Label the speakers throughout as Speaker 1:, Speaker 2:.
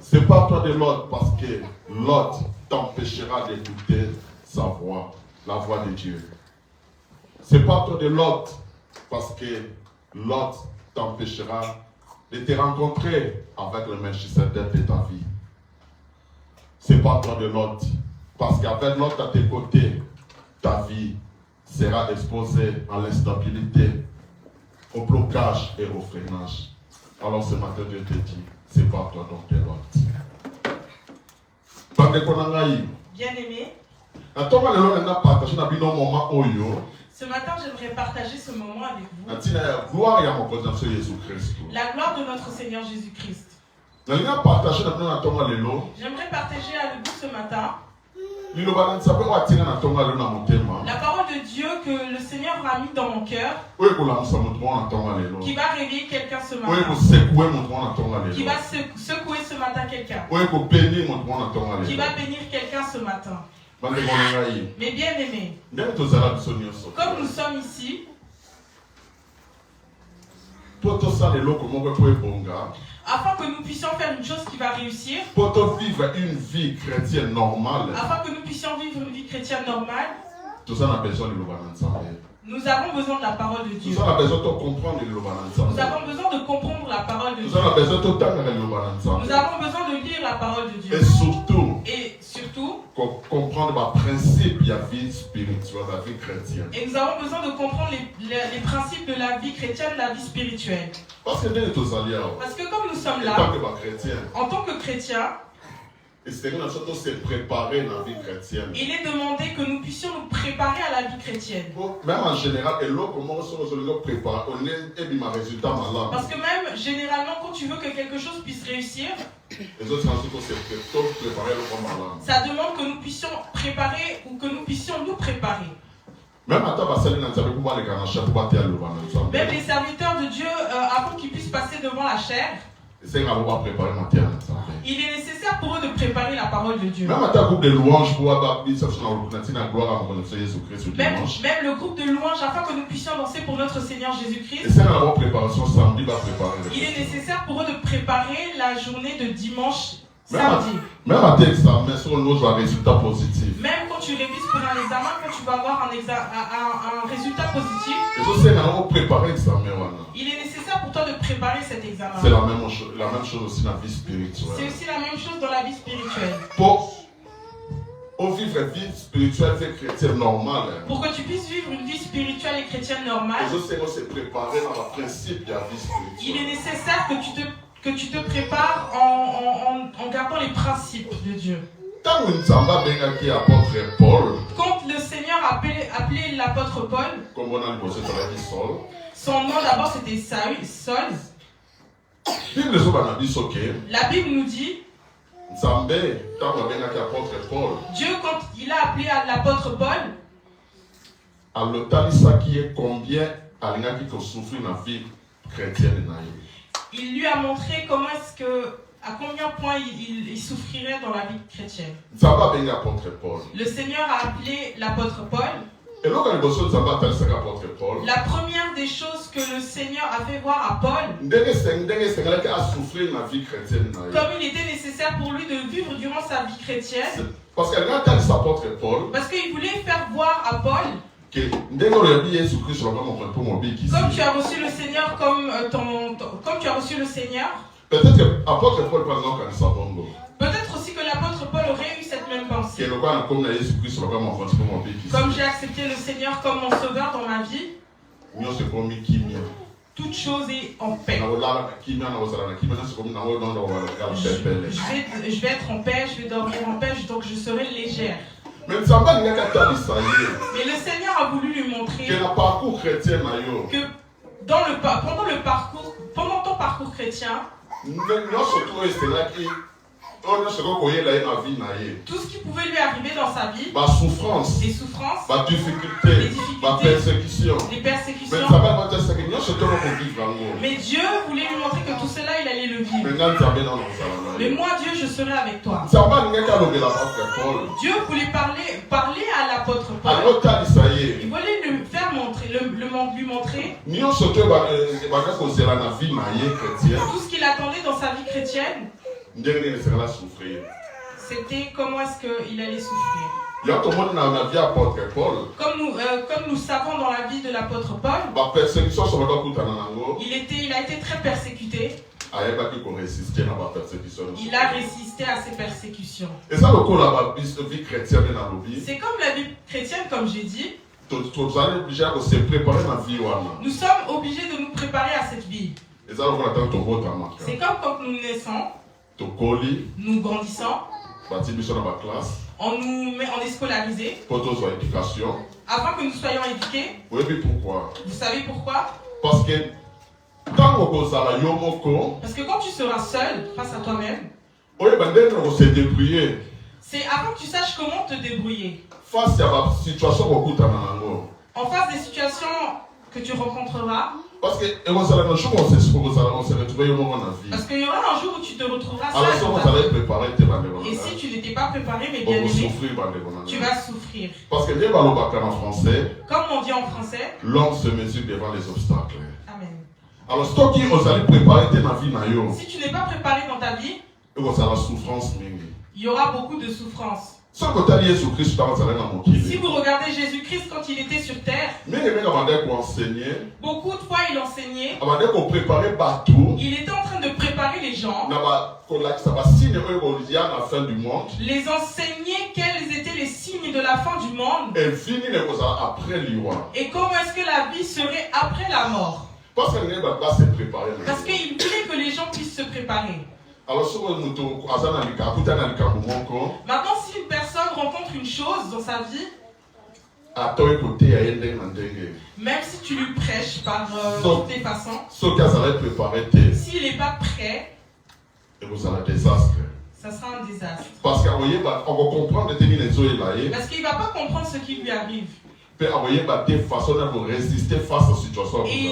Speaker 1: C'est pas toi de l'autre parce que l'autre t'empêchera d'écouter sa voix, la voix de Dieu. C'est pas toi de l'autre parce que l'autre t'empêchera de te rencontrer avec le Melchisedec de ta vie. C'est pas toi de l'autre parce qu'avec l'autre à tes côtés, ta vie sera exposée à l'instabilité, au blocage et au freinage. Alors ce matin, Dieu te dit, c'est pas toi donc de l'autre.
Speaker 2: Bien-aimé, ce matin, j'aimerais partager ce moment avec vous. La gloire de notre Seigneur Jésus-Christ. J'aimerais partager avec vous ce matin la parole de Dieu que le Seigneur a mis dans mon cœur, qui va réveiller quelqu'un ce matin, qui va secouer ce matin quelqu'un, qui va bénir quelqu'un ce matin. Mais bien aimés, comme nous sommes ici, afin que nous puissions faire une chose qui va réussir,
Speaker 1: vivre une vie chrétienne normale,
Speaker 2: afin que nous puissions vivre une vie chrétienne normale,
Speaker 1: nous avons besoin de
Speaker 2: la parole de Dieu.
Speaker 1: Nous avons besoin de comprendre
Speaker 2: la parole de Dieu.
Speaker 1: Nous avons besoin de
Speaker 2: lire la parole de Dieu. Et surtout,
Speaker 1: comprendre les principes de la vie spirituelle, de la vie chrétienne.
Speaker 2: Et nous avons besoin de comprendre les principes de la vie chrétienne, de la vie spirituelle.
Speaker 1: Parce que
Speaker 2: comme nous sommes là, en tant que chrétiens, il est demandé que nous puissions nous préparer à la vie chrétienne.
Speaker 1: Même en général,
Speaker 2: parce que même généralement, quand tu veux que quelque chose puisse réussir, ça demande que nous puissions préparer ou que nous puissions nous préparer.
Speaker 1: Même
Speaker 2: les serviteurs de Dieu, avant qu'ils puissent passer devant la chair, il est nécessaire pour eux de préparer la parole de Dieu.
Speaker 1: Même le groupe de louanges,
Speaker 2: afin que nous puissions danser pour notre Seigneur Jésus-Christ, il est nécessaire pour eux de préparer la journée de dimanche. Samedi.
Speaker 1: Même à tes examens, sur nous un résultat positif.
Speaker 2: Même quand tu révises pour un examen, quand tu vas avoir un résultat positif, il est nécessaire pour toi de préparer cet examen.
Speaker 1: C'est la même chose aussi dans la vie spirituelle.
Speaker 2: C'est aussi la même chose dans la vie spirituelle.
Speaker 1: Pour vivre une vie spirituelle et chrétienne normale.
Speaker 2: Pour que tu puisses vivre une vie spirituelle et chrétienne normale, il est nécessaire que tu te prépares en gardant les principes de Dieu. Quand le Seigneur a appelé l'apôtre Paul, son nom d'abord c'était Saul. La Bible nous dit, Dieu, quand il a appelé l'apôtre Paul, il lui a montré comment est-ce que, à combien de points il souffrirait dans la vie chrétienne. Le Seigneur a appelé l'apôtre Paul. La première des choses que le Seigneur a fait voir à Paul, comme il était nécessaire pour lui de vivre durant sa vie chrétienne,
Speaker 1: parce
Speaker 2: qu'il voulait faire voir à Paul, comme tu as reçu le Seigneur comme tu as reçu le Seigneur, peut-être aussi que l'apôtre Paul aurait eu cette même pensée. Comme j'ai accepté le Seigneur comme mon sauveur dans ma vie, toute chose est en paix. Je vais être en paix, je vais dormir en paix, donc je serai légère. Mais le Seigneur a voulu lui montrer que pendant ton parcours chrétien, tout ce qui pouvait lui arriver dans sa vie, les souffrances, les difficultés, les persécutions, mais Dieu voulait lui montrer que tout cela, il allait le vivre. Mais moi, Dieu, je serai avec toi. Dieu voulait parler à l'apôtre Paul. Il voulait lui faire montrer, lui montrer tout ce qu'il attendait dans sa vie chrétienne. C'était comment est-ce qu'il allait souffrir. Comme nous savons dans la vie de l'apôtre Paul, il a été très persécuté. Il a résisté à ces persécutions. C'est comme la vie chrétienne, comme j'ai dit. Nous sommes obligés de nous préparer à cette vie. C'est comme quand nous naissons, nous grandissons, on est scolarisé avant que nous soyons éduqués. Vous savez pourquoi? Parce que quand tu seras seul face à toi-même, c'est avant que tu saches comment te débrouiller. En face des situations que tu rencontreras. Parce qu'il y aura un jour où tu te retrouveras seul. Et si tu n'étais pas préparé, mais bien aimé, tu vas souffrir. Parce que comme on dit en français, l'homme se mesure devant les obstacles. Amen. Alors, si tu n'es pas préparé dans ta vie, il y aura beaucoup de souffrance. Si vous regardez Jésus-Christ quand il était sur terre, beaucoup de fois il enseignait. Il était en train de préparer les gens, les enseigner quels étaient les signes de la fin du monde et comment est-ce que la vie serait après la mort. Parce qu'il voulait que les gens puissent se préparer. Maintenant, si une personne rencontre une chose dans sa vie, même si tu lui prêches par toutes les façons, s'il n'est pas prêt, ça sera un désastre. Parce qu'il ne va pas comprendre ce qui lui arrive. Et il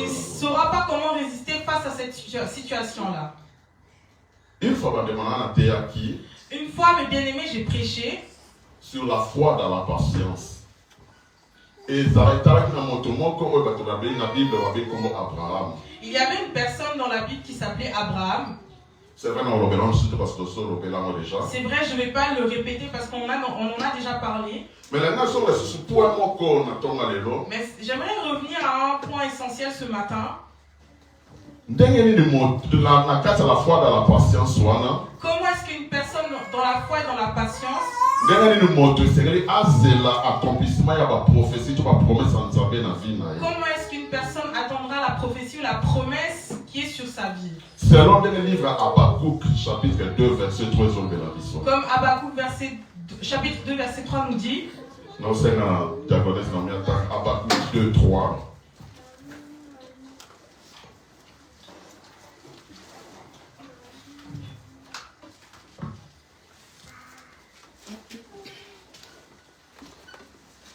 Speaker 2: ne saura pas comment résister face à cette situation-là. Une fois, mes bien-aimés, j'ai prêché
Speaker 1: sur la foi dans la patience. Et il y
Speaker 2: avait une personne dans la Bible qui s'appelait Abraham.
Speaker 1: C'est vrai, je ne
Speaker 2: vais pas le répéter parce qu'on en a déjà parlé. Mais j'aimerais revenir à un point essentiel ce matin.
Speaker 1: Comment est-ce
Speaker 2: qu'une personne dans la foi et dans la patience
Speaker 1: comment est-ce
Speaker 2: qu'une personne attendra la prophétie ou la promesse qui est sur sa vie?
Speaker 1: Selon le livre Habakkuk, chapitre 2, verset 3.
Speaker 2: Comme Habakkuk, chapitre 2, verset 3 nous dit.
Speaker 1: Habakkuk 2, 3.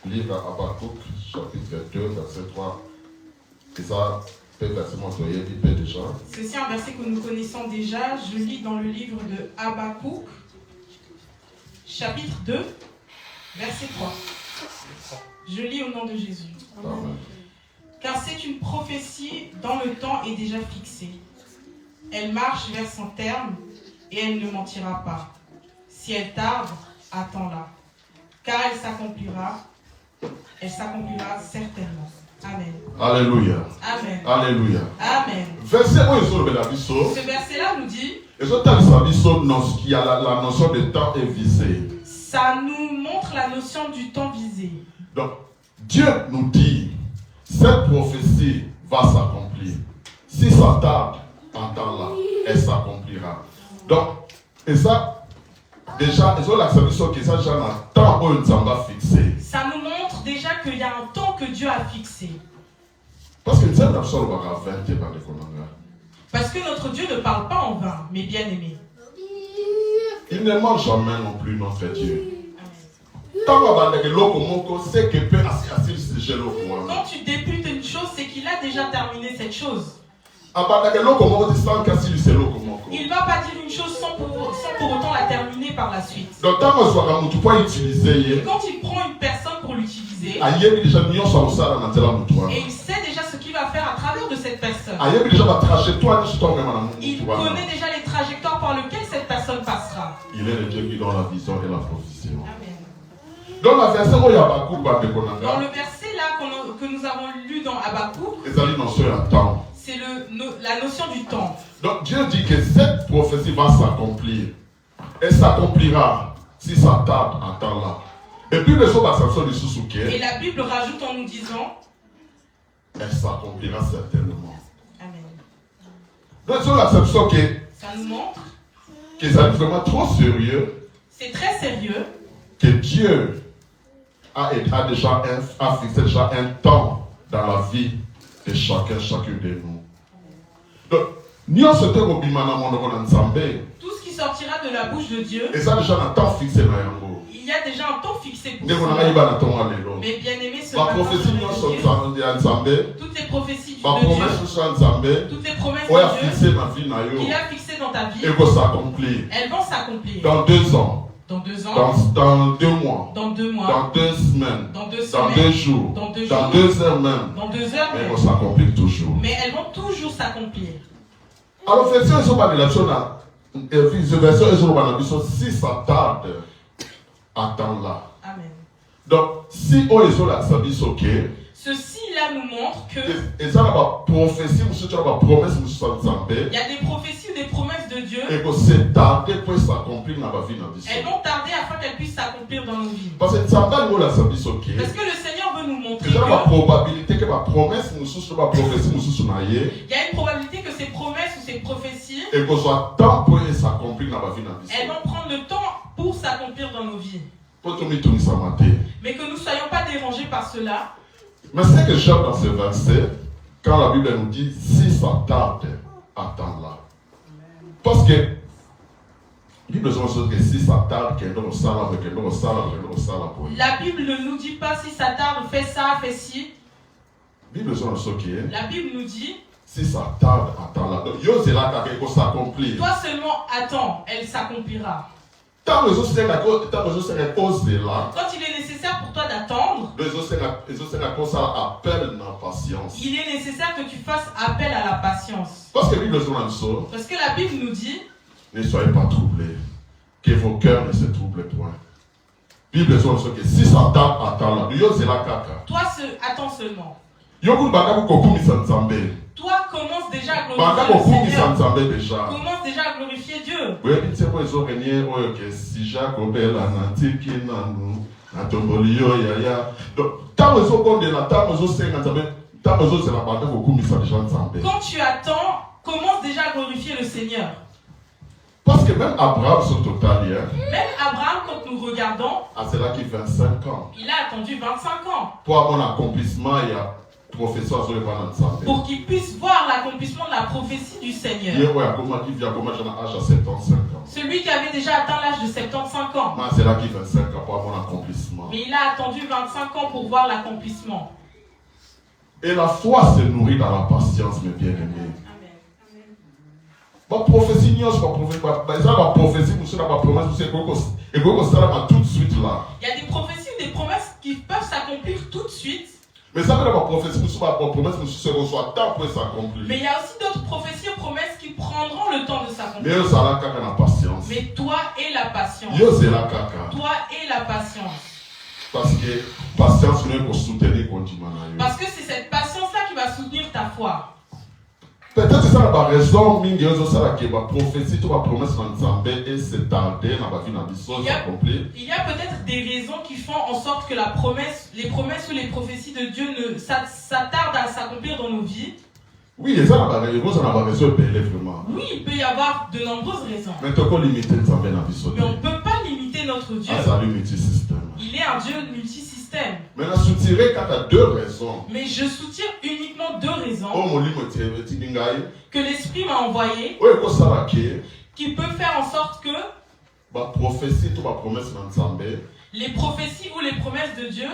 Speaker 1: Livre Habakkuk, chapitre 2, verset 3. Et ça,
Speaker 2: ceci est un verset que nous connaissons déjà. Je lis dans le livre de Habakkuk, chapitre 2, verset 3. Je lis au nom de Jésus.
Speaker 1: Amen.
Speaker 2: Car c'est une prophétie dont le temps est déjà fixé. Elle marche vers son terme et elle ne mentira pas. Si elle tarde, attends-la. Car elle s'accomplira certainement. Amen.
Speaker 1: Alléluia.
Speaker 2: Amen.
Speaker 1: Alléluia.
Speaker 2: Amen.
Speaker 1: Ce
Speaker 2: verset-là nous dit,
Speaker 1: qu'il y a la notion de temps est visée.
Speaker 2: Ça nous montre la notion du temps visé.
Speaker 1: Donc, Dieu nous dit, cette prophétie va s'accomplir. Si ça tarde, entends-la, elle s'accomplira. Donc, et ça, déjà, ils ont l'acceptation que ça, déjà, un temps où nous sommes fixé.
Speaker 2: Ça nous montre déjà qu'il y a un temps que Dieu a fixé.
Speaker 1: Parce que
Speaker 2: notre Dieu ne parle pas en vain, mais bien aimé.
Speaker 1: Il ne ment jamais non plus, notre Dieu.
Speaker 2: Quand tu débutes une chose, c'est qu'il a déjà terminé cette chose. Il ne va pas dire une chose sans pour autant la terminer par la suite.
Speaker 1: Donc, quand
Speaker 2: il prend une personne pour l'utiliser, et il sait déjà ce qu'il va faire à travers de cette personne. Il connaît déjà les trajectoires par lesquelles cette personne passe. pas.
Speaker 1: Il est le Dieu qui donne la vision et la provision.
Speaker 2: Amen.
Speaker 1: Dans le verset
Speaker 2: là que nous avons lu dans Habakkuk,
Speaker 1: c'est
Speaker 2: la notion du temps.
Speaker 1: Donc Dieu dit que cette prophétie va s'accomplir. Elle s'accomplira si ça tarde en temps là. Et puis les choses
Speaker 2: et la Bible rajoute en nous disant,
Speaker 1: elle s'accomplira certainement.
Speaker 2: Amen.
Speaker 1: Donc que
Speaker 2: ça nous montre
Speaker 1: que ça est vraiment trop sérieux.
Speaker 2: C'est très sérieux.
Speaker 1: Que Dieu a fixé déjà un temps dans la vie de chacun de nous. Donc,
Speaker 2: tout ce qui sortira de la bouche de Dieu,
Speaker 1: et ça déjà un temps fixé.
Speaker 2: Il y a déjà un temps fixé pour ça. Mais bien aimé, ce matin, toutes les prophéties de Dieu, toutes les promesses de Dieu qu'il a fixées dans ta vie, elles vont s'accomplir.
Speaker 1: Dans 2 ans.
Speaker 2: Dans 2 ans.
Speaker 1: Dans 2 mois.
Speaker 2: Dans 2 mois.
Speaker 1: Dans 2 semaines.
Speaker 2: Dans 2
Speaker 1: semaines. Dans 2 jours.
Speaker 2: Dans 2
Speaker 1: jours. Dans 2 heures même.
Speaker 2: Dans 2 heures même.
Speaker 1: Elles vont s'accomplir toujours.
Speaker 2: Mais elles vont toujours s'accomplir.
Speaker 1: Alors, si ça tarde, attends-la.
Speaker 2: Amen.
Speaker 1: Donc, si on est sur la sabis, ok.
Speaker 2: Ceci là nous montre que
Speaker 1: il y a
Speaker 2: des prophéties ou des promesses de Dieu.
Speaker 1: Elles vont tarder
Speaker 2: afin qu'elles puissent s'accomplir dans nos vies.
Speaker 1: Parce que le Seigneur
Speaker 2: veut nous montrer
Speaker 1: qu'il y a une probabilité que
Speaker 2: il y a une probabilité que ces promesses ou ces prophéties
Speaker 1: elles vont prendre
Speaker 2: le temps pour s'accomplir dans nos vies. Mais que nous ne soyons pas dérangés par cela.
Speaker 1: Mais ce que j'aime dans ce verset, quand la Bible nous dit si ça tarde, attends-la. Parce que il y a besoin de que si ça tarde,
Speaker 2: la Bible ne nous dit pas si ça tarde, fais ça, fais ci. La Bible nous dit
Speaker 1: si ça tarde, attends-la.
Speaker 2: Toi seulement attends, elle s'accomplira.
Speaker 1: Quand il est
Speaker 2: nécessaire pour toi d'attendre, il est nécessaire que tu fasses appel à la patience. Parce que la Bible nous dit
Speaker 1: ne soyez pas troublés, que vos cœurs ne se troublent point. Bible dit que si ça tarde, attends-la.
Speaker 2: Toi attends seulement. Toi, commence déjà à glorifier Dieu. Commence déjà à glorifier Dieu. Quand tu attends, commence déjà à glorifier le Seigneur.
Speaker 1: Parce que même Abraham,
Speaker 2: quand nous regardons,
Speaker 1: c'est là qu'il 25 ans.
Speaker 2: Il a attendu 25 ans.
Speaker 1: Pour avoir un accomplissement, il y a
Speaker 2: pour qu'il puisse voir l'accomplissement de la prophétie du Seigneur. Celui qui avait déjà atteint l'âge de 75 ans.
Speaker 1: C'est là qu'il 25 ans pour avoir un accomplissement.
Speaker 2: Mais il a attendu 25 ans pour voir l'accomplissement.
Speaker 1: Et la foi se nourrit dans la patience, mes bien-aimés. Ma prophétie, il y a des
Speaker 2: prophéties ou des promesses qui peuvent s'accomplir tout de suite.
Speaker 1: Mais ça veut dire que
Speaker 2: mais il y a aussi d'autres prophéties ou promesses qui prendront le temps de s'accomplir. Mais toi et la patience. Toi et la patience.
Speaker 1: Parce que patience n'est pour soutenir continuellement.
Speaker 2: Parce que c'est cette patience-là qui va soutenir ta foi.
Speaker 1: Peut-être c'est ça la raison que la prophétie, la promesse et c'est tardé dans la vie s'accomplir.
Speaker 2: Il y a peut-être des raisons qui font en sorte que les promesses ou les prophéties de Dieu s'attardent à s'accomplir dans nos vies.
Speaker 1: Oui, ça n'a pas raison vraiment.
Speaker 2: Oui, il peut y avoir de nombreuses raisons.
Speaker 1: Mais on ne
Speaker 2: peut pas limiter notre Dieu. Il est un Dieu multisystème.
Speaker 1: Mais je soutiendrai quand tu as 2 raisons.
Speaker 2: Mais je soutiens uniquement 2 raisons. Que l'Esprit m'a envoyé. Qui peut faire en sorte que les prophéties ou les promesses de Dieu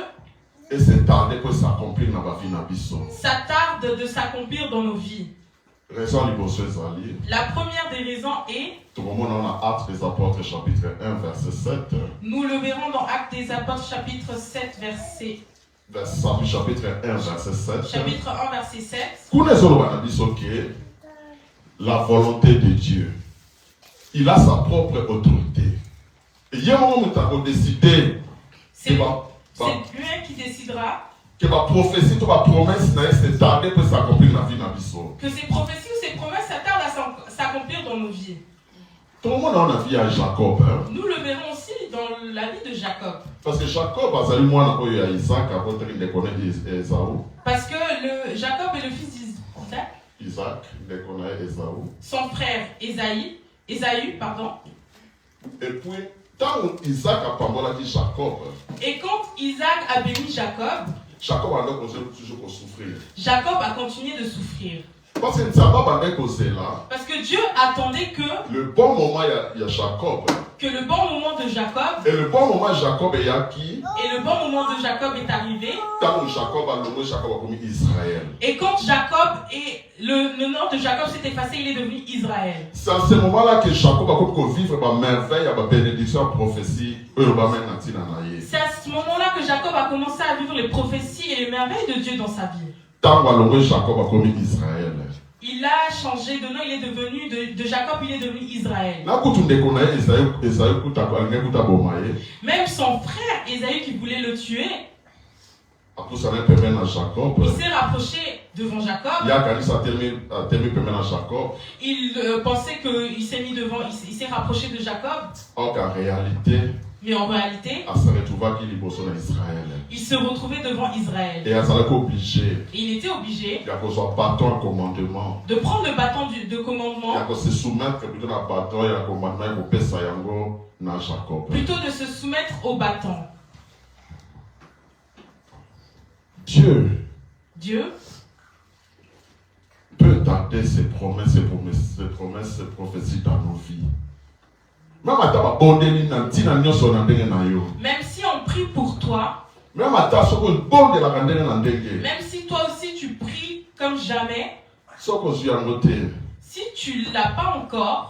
Speaker 2: ça tarde de s'accomplir dans nos vies. La première des raisons est
Speaker 1: Actes des Apôtres chapitre 1 verset 7.
Speaker 2: Nous le verrons dans Actes des Apôtres chapitre 7 verset
Speaker 1: chapitre 1 verset 7.
Speaker 2: Chapitre 1 verset 7.
Speaker 1: La volonté de Dieu. Il a sa propre autorité.
Speaker 2: C'est lui qui décidera
Speaker 1: que ma prophétie, ma promesse n'est tardée pour s'accomplir dans la vie de
Speaker 2: que ces prophéties ou ces promesses s'attardent à s'accomplir dans nos vies.
Speaker 1: Tout le monde a la vie à Jacob.
Speaker 2: Nous le verrons aussi dans la vie de Jacob.
Speaker 1: Parce que Jacob a salué moi à Isaac avant de connaître Esaü.
Speaker 2: Parce que Jacob est le fils d'Isaac.
Speaker 1: Isaac, il connaît Esaü.
Speaker 2: Son frère Ésaü, pardon.
Speaker 1: Et puis, quand Isaac a parlé de Jacob.
Speaker 2: Et quand Isaac a béni Jacob.
Speaker 1: Jacob a toujours souffrir.
Speaker 2: Jacob a continué de souffrir.
Speaker 1: Parce que
Speaker 2: Dieu attendait que
Speaker 1: le bon moment il y a Jacob.
Speaker 2: Que le bon moment de Jacob.
Speaker 1: Et le bon moment de Jacob est qui?
Speaker 2: Et le bon moment de Jacob est arrivé.
Speaker 1: Quand Jacob a nommé Jacob comme Israël.
Speaker 2: Et quand Jacob et le nom de Jacob s'est effacé, il est devenu Israël.
Speaker 1: C'est à ce moment-là que Jacob a pu vivre ma merveille, ma bénédiction, ma prophétie.
Speaker 2: C'est à ce moment-là que Jacob a commencé à vivre les prophéties et les merveilles de Dieu dans sa vie.
Speaker 1: Jacob a commis Israël.
Speaker 2: Il a changé de nom, il est devenu de Jacob, il est devenu Israël. Même son frère Ésaü qui voulait le tuer, il s'est rapproché devant Jacob. Il pensait qu'il s'est mis devant, il s'est rapproché de Jacob. Mais en réalité, il se retrouvait devant Israël.
Speaker 1: Et
Speaker 2: il était obligé
Speaker 1: de prendre
Speaker 2: le bâton de commandement, plutôt de se soumettre au bâton.
Speaker 1: Dieu peut tarder ses promesses, ses prophéties dans nos vies. Même
Speaker 2: si on prie pour toi,
Speaker 1: même
Speaker 2: si toi aussi tu pries comme jamais, si tu ne l'as pas encore,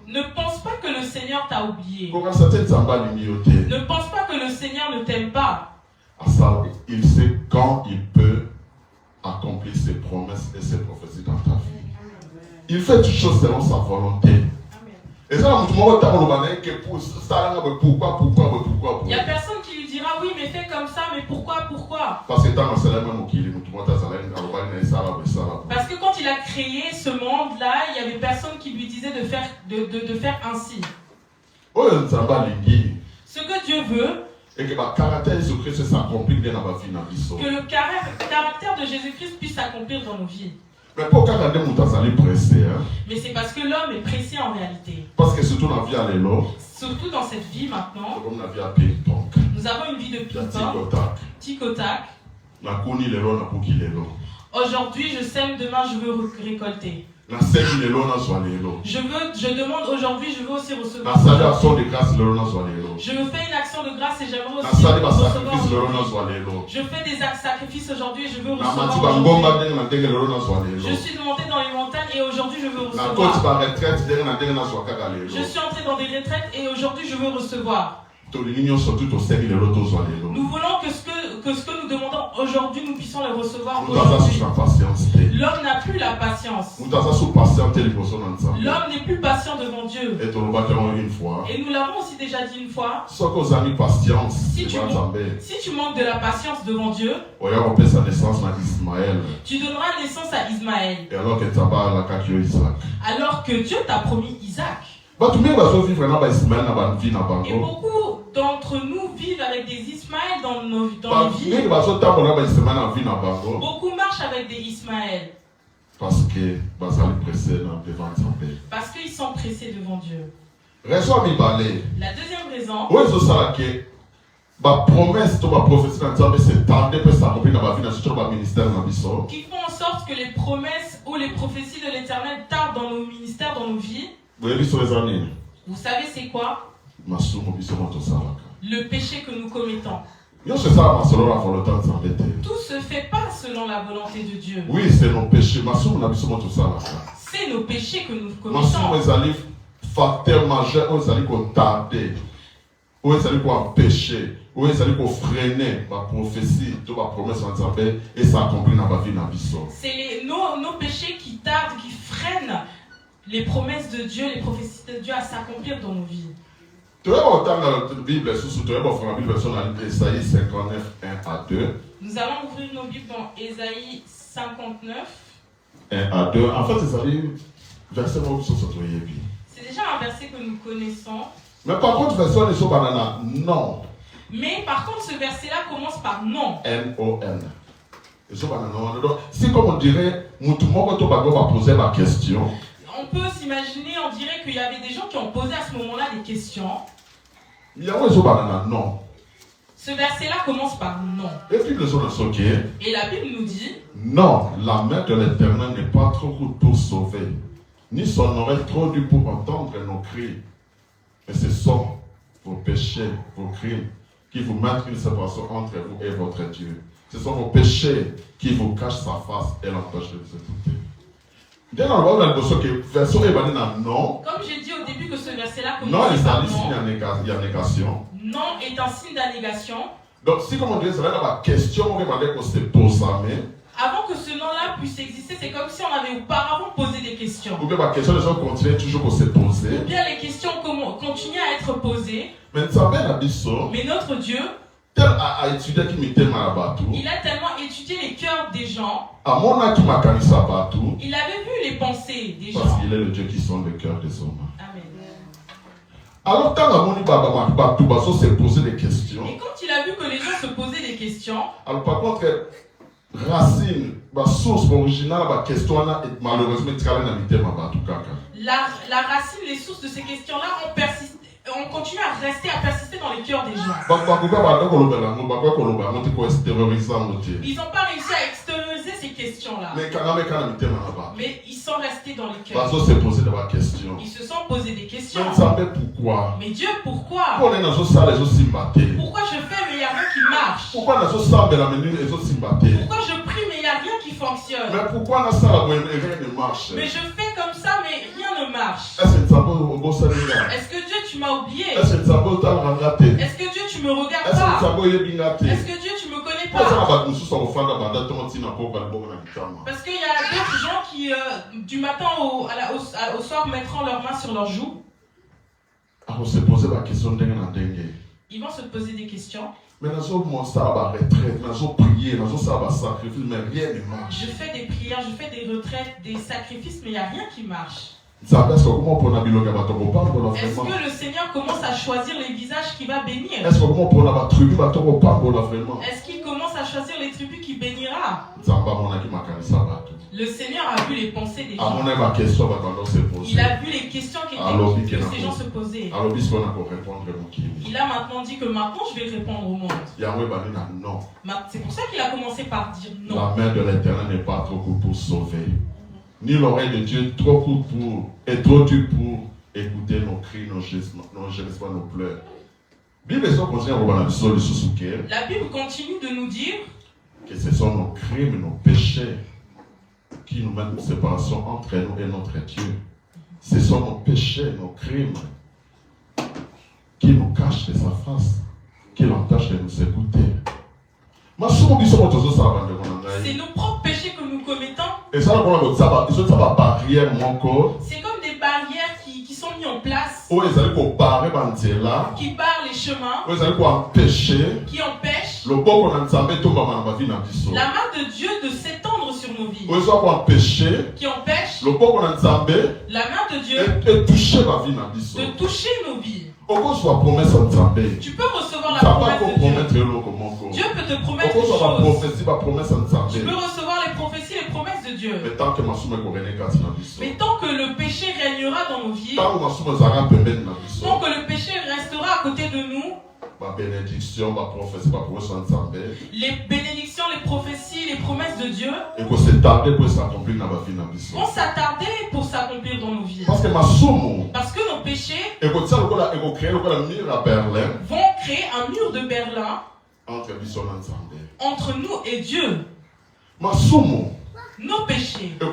Speaker 2: ne pense pas que le Seigneur t'a oublié. Ne pense pas que le Seigneur ne t'aime pas.
Speaker 1: Il sait quand il peut accomplir ses promesses et ses prophéties dans ta vie. Il fait toutes choses selon sa volonté. Et ça, il n'y
Speaker 2: a personne qui lui dira oui, mais fais comme ça, mais pourquoi?
Speaker 1: Parce que
Speaker 2: quand il a créé ce monde-là, il n'y avait personne qui lui disait de faire ainsi. Ce que Dieu veut,
Speaker 1: et que le caractère de Jésus-Christ s'accomplit dans ma vie.
Speaker 2: Que le caractère de Jésus-Christ puisse s'accomplir dans nos vies.
Speaker 1: Mais
Speaker 2: c'est parce que l'homme est pressé en réalité.
Speaker 1: Parce que surtout dans
Speaker 2: cette vie maintenant, nous avons une vie de ping-pong, tic-au-tac. Aujourd'hui je sème, demain je veux récolter. Je demande aujourd'hui, je veux aussi recevoir. Je fais une action de grâce et j'aimerais aussi recevoir. Je fais des sacrifices aujourd'hui et je veux recevoir. Je suis monté dans les montagnes et aujourd'hui je veux recevoir. Je suis entré dans des retraites et aujourd'hui je veux recevoir. Nous voulons que ce que nous demandons aujourd'hui, nous puissions le recevoir aujourd'hui. L'homme n'a plus la patience. L'homme n'est plus patient devant Dieu. Et nous l'avons aussi déjà dit une fois. Si tu manques de la patience devant Dieu, tu donneras naissance à Ismaël. Alors que Dieu t'a promis Isaac. Et beaucoup d'entre nous vivent avec des Ismaël dans les vies. Beaucoup marchent avec des Ismaël.
Speaker 1: Parce qu'ils
Speaker 2: sont pressés devant Dieu. La deuxième raison,
Speaker 1: ma promesse, ma prophétie, c'est tardé pour s'accomplir dans ma vie, dans ma ministère, dans ma vie.
Speaker 2: Qui font en sorte que les promesses ou les prophéties de l'Éternel tardent dans nos ministères, dans nos vies. Vous savez c'est quoi? Le péché que nous commettons. Tout se fait pas selon la volonté de Dieu.
Speaker 1: Oui, c'est nos péchés.
Speaker 2: C'est nos péchés que nous commettons.
Speaker 1: Facteur majeur, où ils qu'on tarder, où ils qu'on empêcher, où ils qu'on freiner ma prophétie, toute ma promesse en Zambé et s'accomplir dans ma vie, dans la vie.
Speaker 2: C'est nos péchés qui tardent, qui freinent les promesses de Dieu, les prophéties de Dieu à s'accomplir dans nos vies.
Speaker 1: Tu vas autant la Bible sous tu vas faire la Bible version Ésaïe 59, 1 à 2.
Speaker 2: Nous allons ouvrir nos Bibles dans Ésaïe 59.
Speaker 1: 1 à 2. En fait, Ésaïe, verset où sur ce
Speaker 2: c'est déjà un verset que nous connaissons.
Speaker 1: Mais par contre, verset sur banana, non.
Speaker 2: Mais par contre, ce verset-là commence par non.
Speaker 1: N-O-N. Si comme on dirait, va poser ma question.
Speaker 2: On peut s'imaginer, on dirait qu'il y avait des gens qui ont posé à ce moment-là des questions.
Speaker 1: Non.
Speaker 2: Ce verset-là commence par non.
Speaker 1: Et
Speaker 2: la Bible nous dit,
Speaker 1: non, la main de l'Éternel n'est pas trop courte pour sauver, ni son oreille trop dure pour entendre nos cris. Et ce sont vos péchés, vos crimes, qui vous mettent une séparation entre vous et votre Dieu. Ce sont vos péchés qui vous cachent sa face et l'empêchent de vous écouter.
Speaker 2: Comme j'ai dit au début que ce verset-là commence par non. Non est un signe d'annégation.
Speaker 1: Donc si comme on dit, c'est la question qu'on se pose.
Speaker 2: Avant que ce nom-là puisse exister, c'est comme si on avait auparavant posé des questions.
Speaker 1: Ou bien la question, les gens continuent toujours à se poser.
Speaker 2: Ou bien les questions continuent à être posées.
Speaker 1: Mais
Speaker 2: notre Dieu,
Speaker 1: il
Speaker 2: a tellement étudié les cœurs des gens.
Speaker 1: Il
Speaker 2: avait vu les pensées des gens.
Speaker 1: Parce qu'il est le Dieu qui sonde le cœur des hommes.
Speaker 2: Amen.
Speaker 1: Alors quand se poser des questions.
Speaker 2: Et quand il a vu que les gens se posaient des questions.
Speaker 1: Alors par contre, racine, la source originale de la question malheureusement
Speaker 2: la racine, les sources de ces questions-là ont persisté. On continue à persister dans les cœurs des gens. Ils n'ont pas réussi à extérioriser ces questions-là. Mais ils sont restés dans les cœurs. Ils se sont posés des questions. Mais Dieu, pourquoi? Pourquoi je fais mais il n'y a rien qui marche? Pourquoi je prie mais il n'y a rien qui fonctionne? Mais je fais comme ça mais rien ne marche. Est-ce que Dieu tu m'as oublié?
Speaker 1: Est-ce
Speaker 2: que Dieu tu me regardes pas? Est-ce que Dieu tu me connais pas? Parce qu'il y a d'autres gens qui du matin au soir mettront leurs mains sur leurs joues. Ils vont se poser des questions.
Speaker 1: Mais je
Speaker 2: fais des prières, je fais des retraites, des sacrifices, mais il n'y a rien qui marche. Est-ce que le Seigneur commence à choisir les visages qu'il va bénir? Est-ce qu'il commence à choisir les tribus qu'il bénira? Le Seigneur a vu les pensées des gens. Il a vu les questions que ces gens se posaient. Il a maintenant dit que maintenant je vais répondre au monde. C'est pour ça qu'il a commencé par dire non.
Speaker 1: La main de l'Éternel n'est pas trop courte pour sauver, ni l'oreille de Dieu trop courte et trop dure pour écouter nos cris, nos gémissements, nos pleurs.
Speaker 2: La Bible continue de nous dire
Speaker 1: que ce sont nos crimes, nos péchés qui nous mettent une séparation entre nous et notre Dieu. Ce sont nos péchés, nos crimes qui nous cachent de sa face, qui l'empêchent de nous écouter.
Speaker 2: C'est nos propres péchés que nous commettons. C'est comme des barrières qui sont mises en place, qui barrent les chemins, qui empêchent la main de Dieu de s'étendre sur nos vies, qui empêchent la main de Dieu de toucher nos vies. Tu peux recevoir la promesse de Dieu. Dieu peut te promettre des choses. Tu peux recevoir les prophéties, les promesses de Dieu. Mais tant que le péché régnera dans nos vies, tant que le péché restera à côté de nous, les bénédictions, les prophéties, les promesses de Dieu vont s'attarder pour s'accomplir dans nos vies. Parce que nos péchés vont créer un mur de Berlin entre nous et Dieu. Nos péchés vont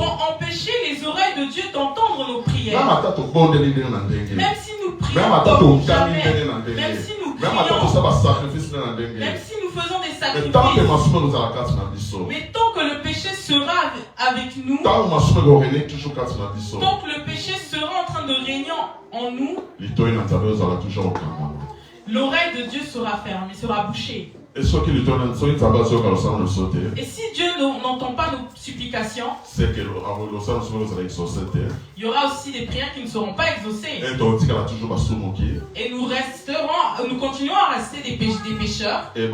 Speaker 2: empêcher les oreilles de Dieu d'entendre nos prières. Même si nous prions jamais, même si nous prions, même si nous faisons des sacrifices, mais tant que le péché sera avec nous, tant que le péché sera en train train de régner en nous, l'oreille de Dieu sera fermée, sera bouchée. Et si Dieu n'entend pas nos supplications, il y aura aussi des prières qui ne seront pas exaucées. Et nous continuons à rester des pécheurs. Et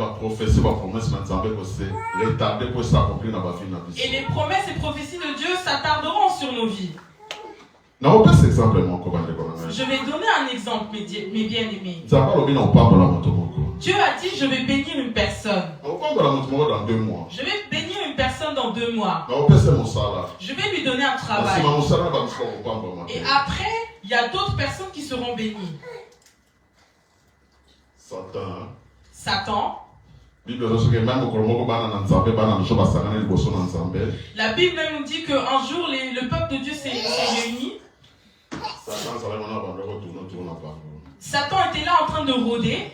Speaker 2: les promesses et prophéties de Dieu s'attarderont sur nos vies. Je vais donner un exemple, mes bien-aimés. Dieu a dit, je vais bénir une personne. Je vais bénir une personne dans 2 mois. Je vais lui donner un travail. Et après, il y a d'autres personnes qui seront bénies. Satan. La Bible même nous dit qu'un jour, le peuple de Dieu s'est réuni. Satan était là en train de rôder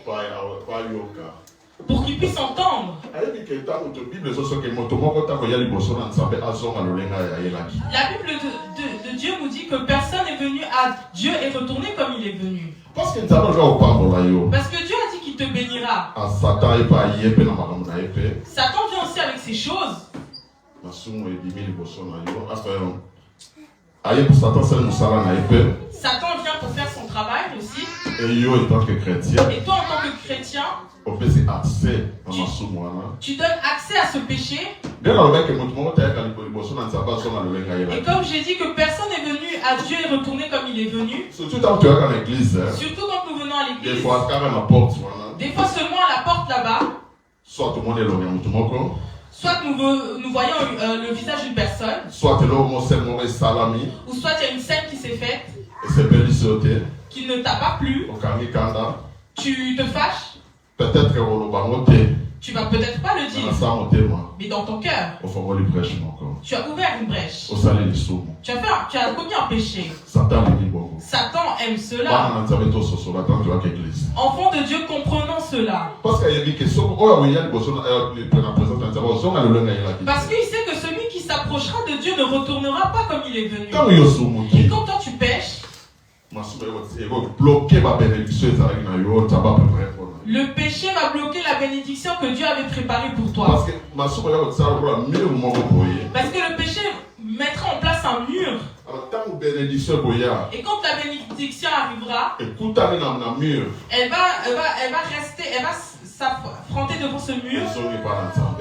Speaker 2: pour qu'il puisse entendre. La Bible de Dieu nous dit que personne n'est venu à Dieu et retourné comme il est venu. Parce que Dieu a dit qu'il te bénira. Satan vient aussi avec ces choses. Satan vient pour faire son travail aussi. Et toi en tant que chrétien, tu donnes accès à ce péché. Et comme j'ai dit que personne n'est venu à Dieu et retourné comme il est venu. Surtout quand nous venons à l'église. Des fois seulement à la porte là-bas. Soit nous voyons le visage d'une personne. Ou soit il y a une scène qui s'est faite. Qui ne t'a pas plu. Tu te fâches. Tu vas peut-être pas le dire. Mais dans ton cœur, tu as ouvert une brèche. Tu as commis un péché. Satan aime cela. Enfants de Dieu, comprenons cela. Parce qu'il sait que celui qui s'approchera de Dieu ne retournera pas comme il est venu. Et quand toi tu pêches, le péché va bloquer la bénédiction que Dieu avait préparée pour toi. Parce que le péché mettra en place un mur. Et quand la bénédiction arrivera, elle va s'affronter devant ce mur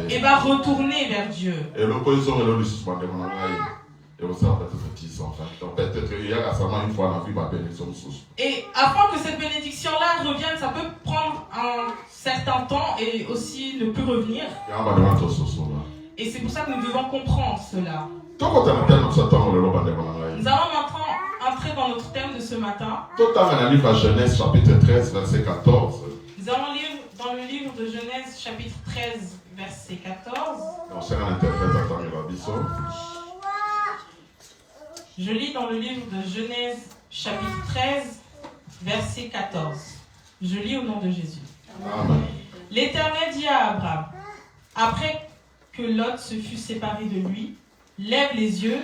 Speaker 2: et va retourner vers Dieu. Et afin que cette bénédiction-là revienne, ça peut prendre un certain temps et aussi ne plus revenir. Et c'est pour ça que nous devons comprendre cela. Nous allons maintenant entrer dans notre thème de ce matin. Nous allons lire dans le livre de Genèse, chapitre 13, verset 14. Je lis dans le livre de Genèse, chapitre 13, verset 14. Je lis au nom de Jésus. Amen. L'Éternel dit à Abraham, après que Lot se fut séparé de lui, lève les yeux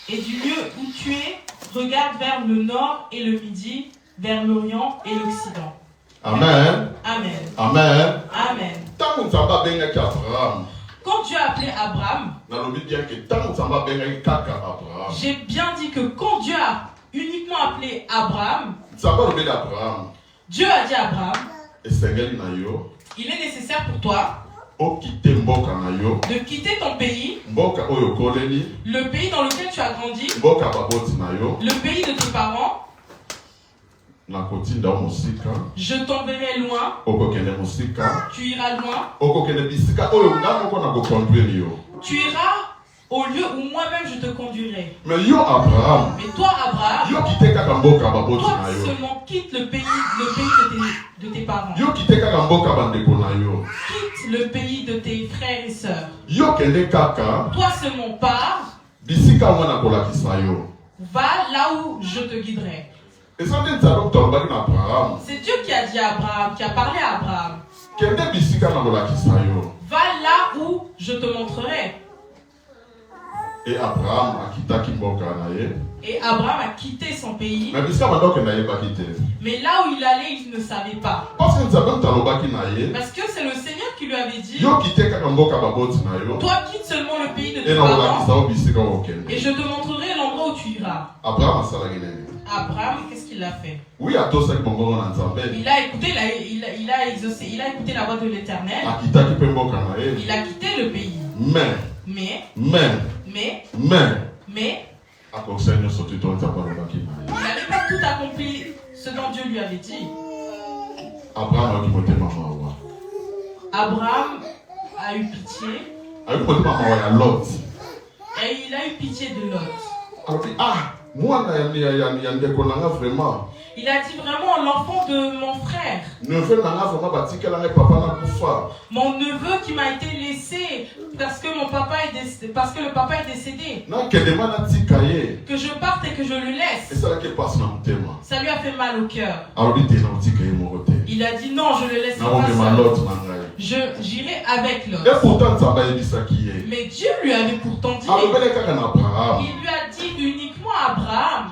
Speaker 2: et du lieu où tu es, regarde vers le nord et le midi, vers l'Orient et l'Occident. Amen. Amen. Amen. Amen. Quand Dieu a appelé Abraham, j'ai bien dit que quand Dieu a uniquement appelé Abraham, Dieu a dit à Abraham, il est nécessaire pour toi de quitter ton pays, le pays dans lequel tu as grandi, le pays de tes parents. Je t'enverrai loin. Tu iras loin. Tu iras au lieu où moi-même je te conduirai. Mais toi, Abraham, toi seulement quitte le pays de tes parents. Quitte le pays de tes frères et sœurs. Toi seulement pars. Va là où je te guiderai. C'est Dieu qui a dit à Abraham, qui a parlé à Abraham. Va là où je te montrerai.
Speaker 1: Et Abraham
Speaker 2: a quitté son pays. Mais là où il allait, il ne savait pas. Parce que c'est le Seigneur qui lui avait dit: toi, quitte seulement le pays de tes parents et je te montrerai l'endroit où tu iras. Abraham, qu'est-ce qu'il a fait?
Speaker 1: Il a écouté,
Speaker 2: il a exaucé, il a écouté la voix de l'Éternel. Il a quitté le pays. Mais il n'avait pas tout accompli ce dont Dieu lui avait dit. Abraham a eu pitié. Et il a eu pitié de Lot. Il a dit vraiment l'enfant de mon frère. Mon neveu qui m'a été laissé parce que le papa est décédé. Que je parte et que je le laisse. Ça lui a fait mal au cœur. Il a dit non, je le laisse pas seul. J'irai avec Lot. Mais Dieu lui avait pourtant dit. Il lui a dit uniquement à Abraham.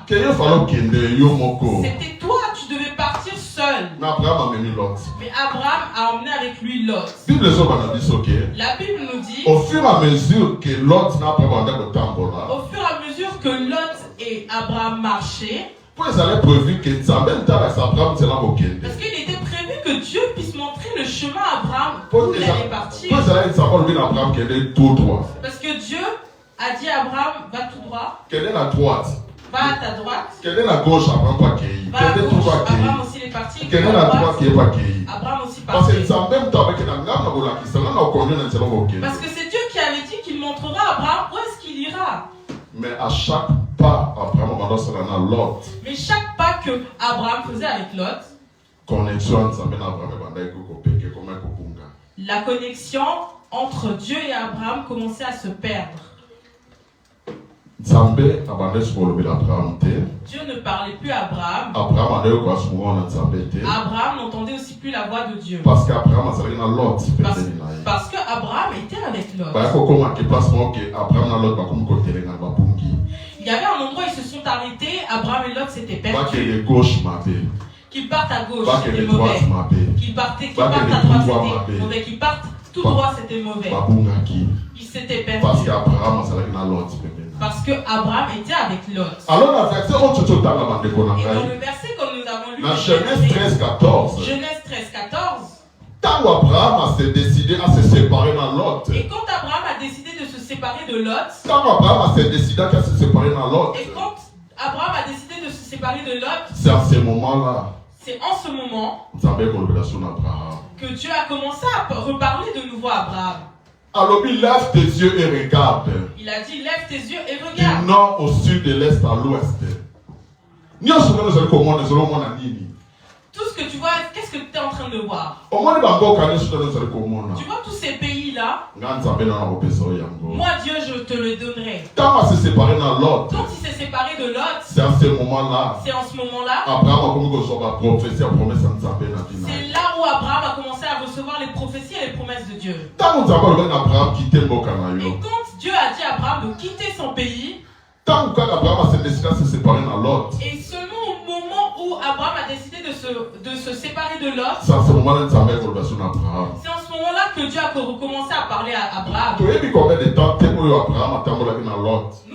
Speaker 2: C'était toi, tu devais partir seul. Mais Abraham a emmené avec lui Lot. La Bible nous dit, au fur et à mesure que Lot et Abraham marchaient, parce qu'il était prévu que Dieu puisse montrer le chemin à Abraham où il allait partir. Parce que Dieu a dit à Abraham, va tout droit.
Speaker 1: Quelle est la droite?
Speaker 2: Va à ta droite.
Speaker 1: Quelle est la gauche? Abraham pas accueilli.
Speaker 2: Abraham aussi est parti.
Speaker 1: Quelle est la droite qui est pas accueillie?
Speaker 2: Abraham aussi
Speaker 1: parti.
Speaker 2: Parce que c'est Dieu qui avait dit qu'il montrera à Abraham où est-ce qu'il ira.
Speaker 1: Mais à chaque pas, Abraham a Lot.
Speaker 2: Mais chaque pas que Abraham faisait avec Lot, la connexion entre Dieu et Abraham commençait à se perdre.
Speaker 1: Dieu
Speaker 2: ne parlait plus à Abraham. Abraham n'entendait aussi plus la voix de Dieu. Parce qu'Abraham était avec Lot. Il y avait un endroit où ils se sont arrêtés. Abraham et Lot s'étaient perdus. Qu'ils partent à gauche, c'était mauvais. Qu'ils partent à droite, c'était mauvais. Qu'ils partent tout droit, c'était mauvais. Ils s'étaient perdus. Parce que Abraham était avec Lot.
Speaker 1: Alors, dans le verset,
Speaker 2: et dans le verset comme nous avons lu,
Speaker 1: Genèse 13-14.
Speaker 2: Genèse 13-14.
Speaker 1: Quand Abraham a décidé à se séparer de Lot.
Speaker 2: Et quand Abraham a décidé de se séparer de Lot.
Speaker 1: Quand Abraham a décidé de se séparer de Lot.
Speaker 2: Et quand Abraham a décidé de se séparer de Lot.
Speaker 1: C'est à ce moment-là.
Speaker 2: C'est en ce moment que Dieu a commencé à reparler de nouveau à Abraham.
Speaker 1: Alors, il lève tes yeux et regarde.
Speaker 2: Il a dit, lève tes yeux et regarde.
Speaker 1: Du nord au sud, de l'est à l'ouest.
Speaker 2: Tout ce que tu vois, qu'est-ce que tu es en train de voir? Tu vois tous ces pays-là? Moi, Dieu, je te le donnerai.
Speaker 1: Quand il s'est séparé de Lot,
Speaker 2: c'est en ce moment-là. C'est là où Abraham a commencé à recevoir les prophéties et les promesses de Dieu. Et quand Dieu a dit à Abraham de quitter son pays, et seulement au moment où Abraham a décidé de se séparer de Lot, c'est en ce moment-là que Dieu a recommencé à parler à Abraham. Nous ne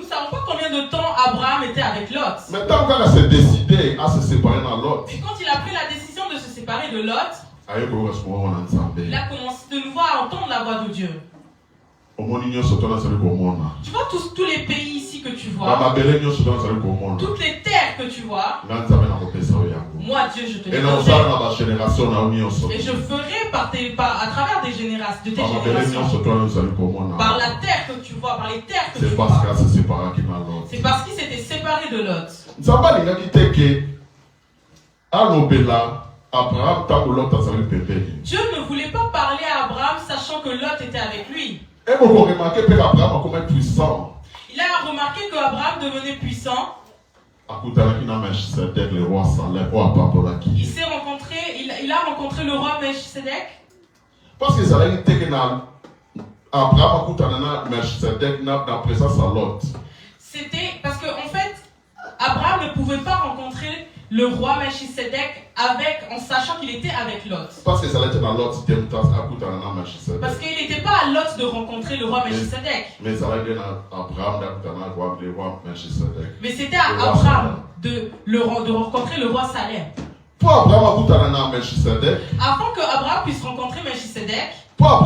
Speaker 2: savons pas combien de temps Abraham était avec Lot. Mais quand il a décidé à se séparer de Lot, et quand il a pris la décision de se séparer de Lot, il a commencé de nouveau à entendre la voix de Dieu. Tu vois tous les pays ici que tu vois, toutes les terres que tu vois, moi Dieu je te le donnerai. Et je ferai à travers des générations, de tes générations, par la terre que tu vois, par les terres que tu vois. C'est parce qu'il s'était séparé de Lot. Dieu ne voulait pas parler à Abraham sachant que Lot était avec lui. Il a remarqué que Abraham devenait puissant. Il a rencontré le roi Melchisedec.
Speaker 1: Parce que
Speaker 2: C'était parce que en fait, Abraham ne pouvait pas rencontrer le roi Melchisedec en sachant qu'il était avec Lot. Parce qu'il n'était pas à Lot de rencontrer le roi Melchisedec. Mais c'était à Abraham de rencontrer le roi Salem. Avant que Abraham puisse rencontrer Melchisedec, afin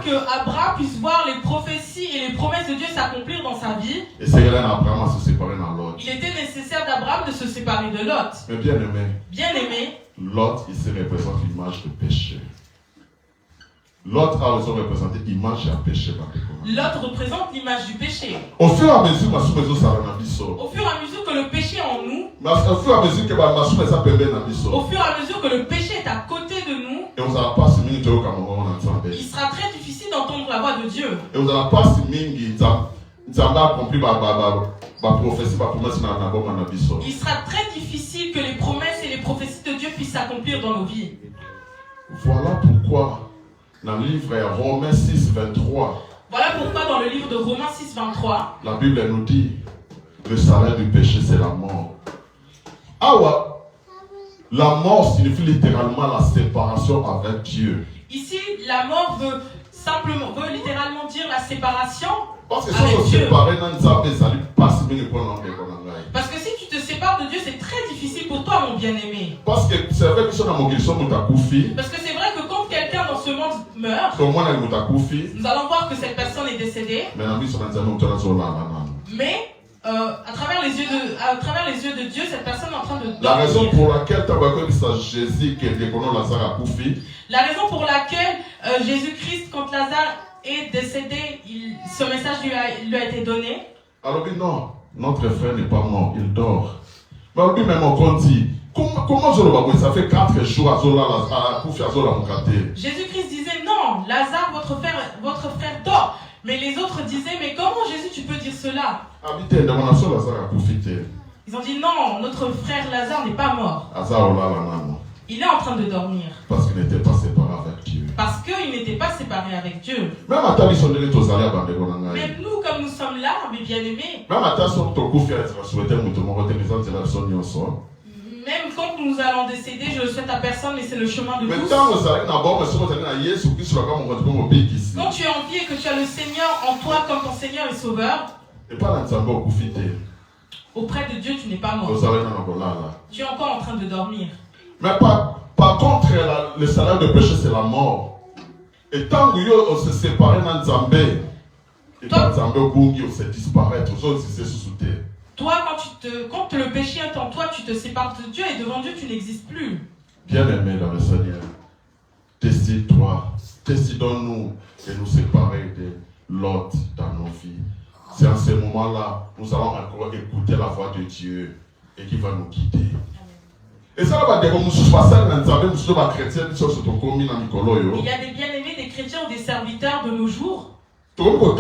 Speaker 2: que Abraham puisse voir les prophéties et les promesses de Dieu s'accomplir dans sa vie, il était nécessaire d'Abraham de se séparer de Lot.
Speaker 1: Mais bien aimé,
Speaker 2: Lot
Speaker 1: ici représente l'image du péché. Lot a aussi représenté l'image du péché.
Speaker 2: Lot représente l'image du péché.
Speaker 1: Au fur et à mesure
Speaker 2: que le péché est en nous,
Speaker 1: au fur et à mesure
Speaker 2: que le péché est à côté de nous, il sera très difficile d'entendre la voix de Dieu. Il sera très difficile que les promesses et les prophéties de Dieu puissent s'accomplir dans nos vies.
Speaker 1: Voilà pourquoi dans le livre Romains 6, 23,
Speaker 2: voilà pourquoi dans le livre de Romains 6, 23,
Speaker 1: la Bible nous dit le salaire du péché c'est la mort. Ah ouais, la mort signifie littéralement la séparation avec Dieu.
Speaker 2: Ici, la mort veut littéralement dire la séparation
Speaker 1: avec Dieu.
Speaker 2: Parce que si tu te sépares de Dieu, c'est très difficile pour toi, mon bien-aimé.
Speaker 1: Parce que c'est vrai que
Speaker 2: quand quelqu'un dans ce monde meurt, nous allons voir que cette personne est décédée. Mais à travers les yeux de Dieu, cette personne est en train de...
Speaker 1: La raison pour laquelle
Speaker 2: Jésus-Christ, quand Lazare est décédé, ce message lui a été donné.
Speaker 1: Alors non, notre frère n'est pas mort, il dort. Mais même on dit, comment je le vois? Ça fait 4 jours à
Speaker 2: Jésus-Christ disait non, Lazare, votre frère dort. Mais les autres disaient, mais comment Jésus tu peux dire cela? Ils ont dit non, notre frère Lazare n'est pas mort. Il est en train de dormir.
Speaker 1: Parce qu'il n'était pas séparé avec Dieu.
Speaker 2: Parce qu'il n'était pas séparé avec Dieu.
Speaker 1: Même
Speaker 2: nous, comme nous sommes là, mes bien-aimés, même quand nous allons décéder, je le souhaite à personne, mais c'est le chemin de tous. Quand tu es en vie et que tu as le Seigneur en toi comme ton Seigneur et Sauveur, auprès de Dieu, tu n'es pas mort. Tu es encore en train de dormir.
Speaker 1: Mais par contre, le salaire de péché, c'est la mort. Et tant qu'on se sépare dans Nzambé, et dans Nzambé, on se disparaît, on se sous-souté.
Speaker 2: Toi, quand le péché est en toi, tu te sépares de Dieu et devant Dieu, tu n'existes plus.
Speaker 1: Bien-aimé dans le Seigneur, décidons-nous de nous séparer de l'autre dans nos vies. C'est en ce moment-là, nous allons encore écouter la voix de Dieu et qui va nous guider. Et ça va dire que il
Speaker 2: y a des bien-aimés, des chrétiens ou des serviteurs de nos jours. Nous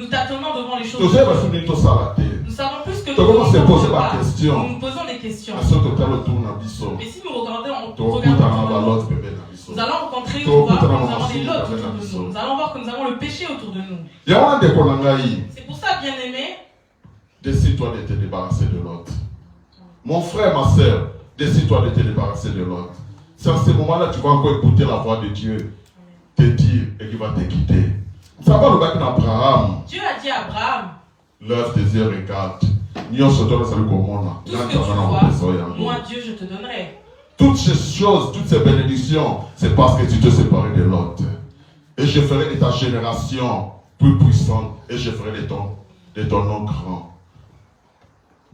Speaker 2: tâtonnons devant les choses. Nous savons plus que nous nous posons des questions. Mais si nous regardons nous allons rencontrer nous allons voir que nous avons le péché autour de nous. C'est pour ça, bien-aimé,
Speaker 1: décide-toi de te débarrasser de l'autre. Mon frère, ma soeur, décide-toi de te débarrasser de l'autre. C'est en ce moment-là que tu vas encore écouter la voix de Dieu te dire et qui va te guider. Ça va le bac d'Abraham.
Speaker 2: Dieu a dit à Abraham,
Speaker 1: lève tes yeux, regarde.
Speaker 2: Tout ce que tu vois, moi Dieu je te donnerai.
Speaker 1: Toutes ces choses, toutes ces bénédictions, c'est parce que tu te sépares de l'autre. Et je ferai de ta génération plus puissante et je ferai de ton nom grand.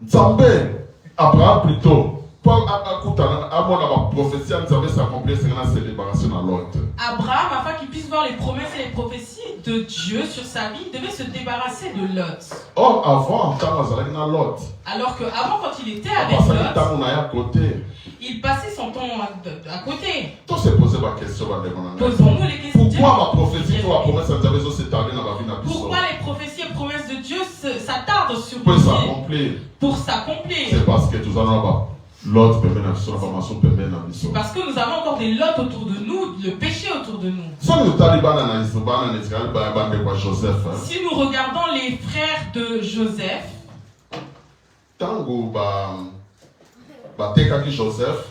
Speaker 1: Nzambé, Abraham plutôt,
Speaker 2: Abraham, afin qu'il puisse voir les promesses et les prophéties de Dieu sur sa vie, devait se débarrasser de Lot. Alors qu'avant, quand il était avec Lot, il passait son temps à côté. Posons-nous les questions. Pourquoi les prophéties et promesses de Dieu s'attardent sur nous pour s'accomplir?
Speaker 1: C'est parce que nous allons
Speaker 2: Parce que nous avons encore des lots autour de nous, le péché autour de nous. Si nous regardons les frères de Joseph,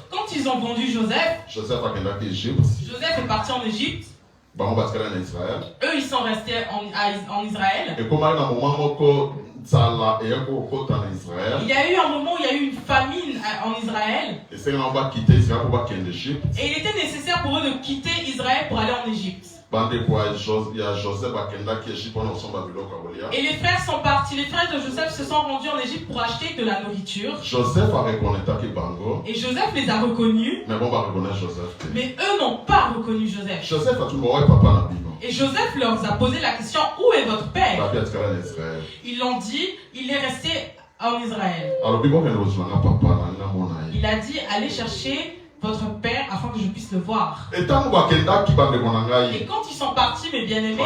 Speaker 2: quand ils ont vendu Joseph, Joseph est parti en Égypte. Eux, ils sont restés en Israël. Il y a eu un moment où il y a eu une famine en Israël. Et il était nécessaire pour eux de quitter Israël pour aller en Égypte. Et les frères sont partis. Les frères de Joseph se sont rendus en Égypte pour acheter de la nourriture. Et Joseph les a reconnus. Mais eux n'ont pas reconnu Joseph. Et Joseph leur a posé la question: où est votre père? Ils l'ont dit: il est resté en Israël. Il a dit: allez chercher votre père afin que je puisse le voir. Et quand ils sont partis, mes bien-aimés,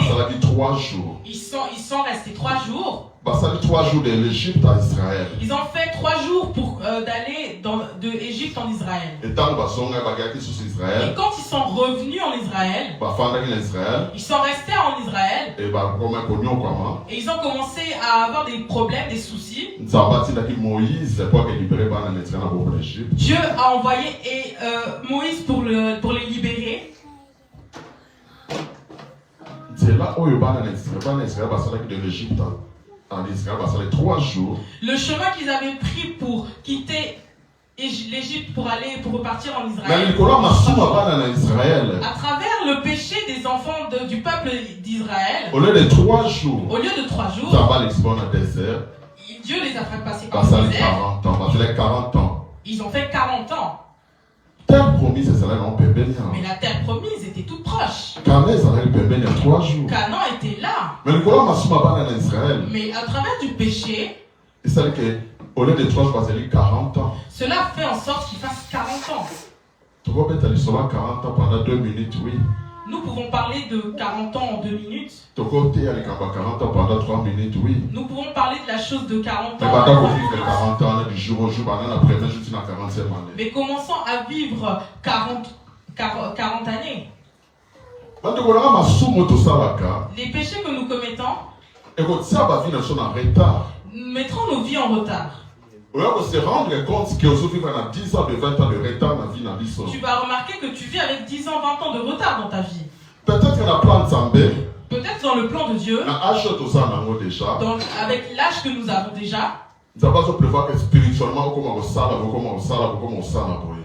Speaker 2: ils sont restés 3 jours. De l'Égypte à Israël. Ils ont fait 3 jours pour d'aller de Égypte en Israël. Et quand ils sont revenus en Israël, ils sont restés en Israël. Et ils ont commencé à avoir des problèmes, des soucis. Dieu a envoyé Moïse pour les libérer. C'est là où de l'Égypte en Israël, ça fait 3 jours. Le chemin qu'ils avaient pris pour quitter l'Égypte pour repartir en Israël. À travers le péché des enfants du peuple d'Israël. Au lieu de 3 jours. Dieu les a fait passer par le désert. 40 ans. Ils ont fait 40 ans. Mais la terre promise était toute proche. Canaan était là. Mais à travers du péché, au lieu de 3 jours, 40 ans. Cela fait en sorte qu'il fasse 40 ans. 40 ans pendant 2 minutes, oui. Nous pouvons parler de 40 ans en 2 minutes. 40 ans pendant 3 minutes, oui. Nous pouvons parler de la chose de 40 ans. Mais commençons à vivre 40 années. Les péchés que nous commettons mettront nos vies en retard. Tu vas remarquer que tu vis avec 10 ans, 20 ans de retard dans ta vie. Peut-être dans le plan de Dieu, avec l'âge que nous avons déjà,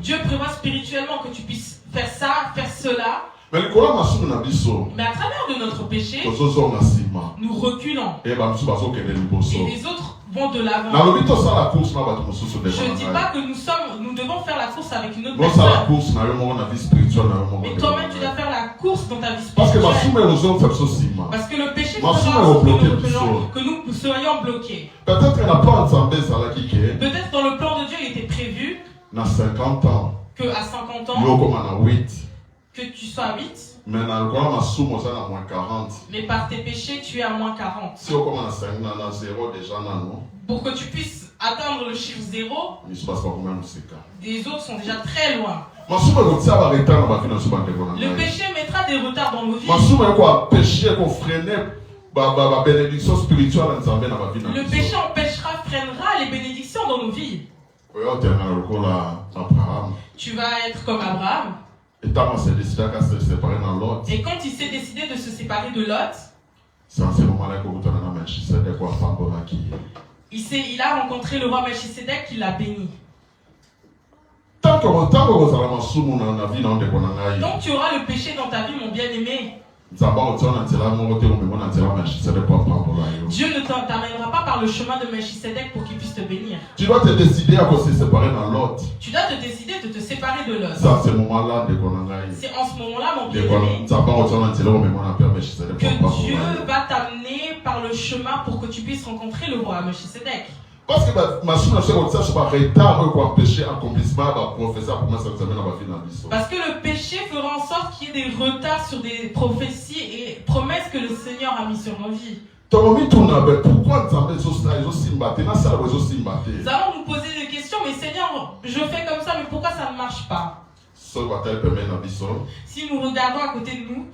Speaker 2: Dieu prévoit spirituellement que tu puisses faire ça, faire cela. Mais à travers de notre péché, nous reculons. Et les autres vont de l'avant. Je ne dis pas que nous devons faire la course avec une autre personne. Mais toi-même, tu dois faire la course dans ta vie spirituelle. Parce que le péché fera que nous soyons bloqués. Peut-être dans le plan de Dieu, il était prévu qu'à 50 ans, que tu sois à 8. Mais par tes péchés, tu es à moins 40. Pour que tu puisses atteindre le chiffre 0, les autres sont déjà très loin. Le péché mettra des retards dans nos vies. Le péché empêchera, freinera les bénédictions dans nos vies. Tu vas être comme Abraham. Et quand il s'est décidé de se séparer de Lot, il a rencontré le roi Melchisedec qui l'a béni. Donc tu auras le péché dans ta vie, mon bien-aimé. Dieu ne t'amènera pas par le chemin de Melchisedec pour qu'il puisse te bénir. Tu dois te décider à te séparer de Lot. Tu dois te décider de te séparer de Lot. C'est en ce moment-là, mon bien-aimé, que Dieu va t'amener par le chemin pour que tu puisses rencontrer le roi Melchisedec. Parce que le péché fera en sorte qu'il y ait des retards sur des prophéties et promesses que le Seigneur a mis sur nos vies. Nous allons nous poser poser des questions, mais Seigneur, je fais comme ça, mais pourquoi ça ne marche pas? Si nous regardons à côté de nous,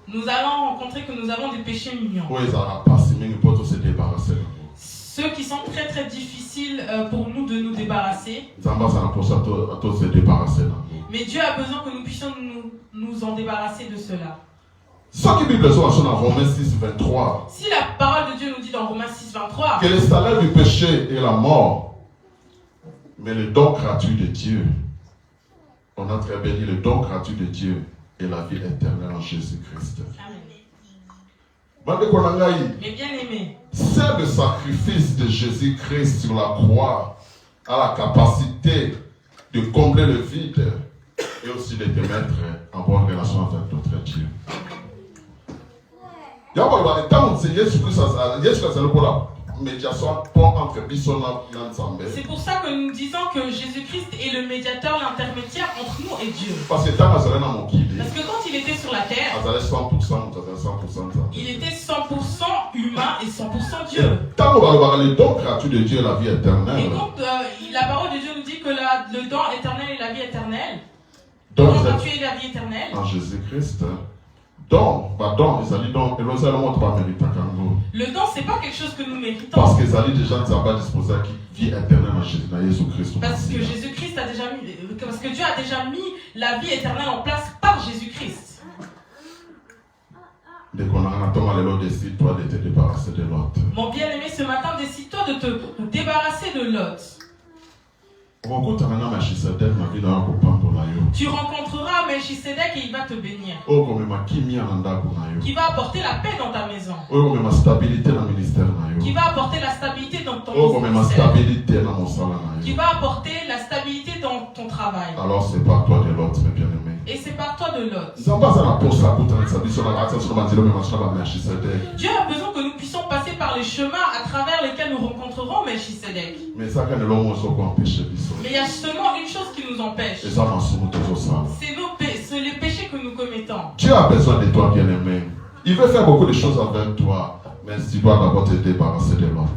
Speaker 2: nous allons rencontrer que nous avons des péchés mignons. Ceux qui sont très très difficiles pour nous de nous débarrasser. Mais Dieu a besoin que nous puissions nous en débarrasser de cela. Si la parole de Dieu nous dit dans Romains 6:23 que le salaire du péché est la mort, mais le don gratuit de Dieu, on a très bien dit, le don gratuit de Dieu est la vie éternelle en Jésus-Christ. Mais bien aimé,
Speaker 1: c'est le sacrifice de Jésus-Christ sur la croix a la capacité de combler le vide et aussi de te mettre en bonne relation avec notre Dieu.
Speaker 2: C'est pour ça que nous disons que Jésus-Christ est le médiateur, l'intermédiaire entre nous et Dieu.
Speaker 1: Parce que
Speaker 2: quand il était sur la terre, il était 100% humain et 100% Dieu.
Speaker 1: Le don gratuit de Dieu est la vie éternelle.
Speaker 2: Et quand la parole de Dieu nous dit que le don éternel est la vie éternelle, le don gratuit est la vie éternelle.
Speaker 1: En Jésus-Christ. Le
Speaker 2: don, c'est pas quelque chose que nous méritons.
Speaker 1: Parce que déjà disposé à vie éternelle en Jésus-Christ.
Speaker 2: Parce que Jésus-Christ a déjà mis, parce que Dieu a déjà mis la vie éternelle en place par Jésus-Christ. Mon bien-aimé, ce matin, décide-toi de te débarrasser de Lot. Tu rencontreras Melchisedec et il va te bénir. Qui va apporter la paix dans ta maison. Qui va apporter la stabilité dans ton ministère. Qui va apporter la stabilité dans ton travail.
Speaker 1: Alors c'est par toi de Lot, mes bien-aimés.
Speaker 2: Et c'est par toi de Lot. Dieu a besoin que nous puissions passer par les chemins à travers lesquels nous rencontrerons Melchisedec. Mais il y a seulement une chose qui nous empêche. C'est les péchés que nous commettons.
Speaker 1: Dieu a besoin de toi, bien-aimé. Il veut faire beaucoup de choses avec toi, mais tu dois d'abord te débarrasser de l'autre.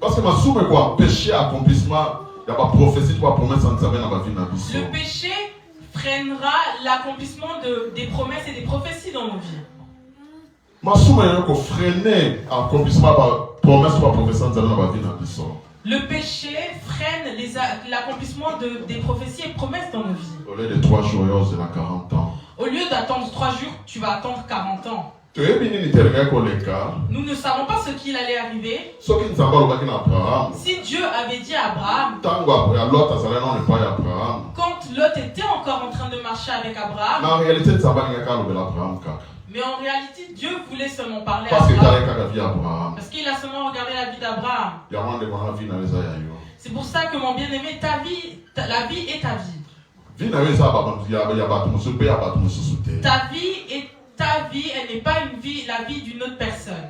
Speaker 1: Parce que ma soume quoi, péché, accomplissement, il n'y a pas prophétie, tu vas promettre sans savoir dans la vie.
Speaker 2: Le péché freinera l'accomplissement des promesses et des prophéties dans nos vies.
Speaker 1: Ma soume est freiner l'accomplissement par promesse ou par prophétie sans savoir dans la vie.
Speaker 2: Le péché freine l'accomplissement des prophéties et promesses dans nos vies.
Speaker 1: Au lieu de 3 jours, il y a 40 ans.
Speaker 2: Au lieu d'attendre 3 jours, tu vas attendre 40 ans. Nous ne savons pas ce qu'il allait arriver. Si Dieu avait dit à Abraham, quand Lot était encore en train de marcher avec Abraham, mais en réalité, Dieu voulait seulement parler à Abraham. Parce qu'il a seulement regardé la vie d'Abraham. C'est pour ça que mon bien-aimé, la vie est ta vie. Ta vie, elle n'est pas la vie d'une autre personne.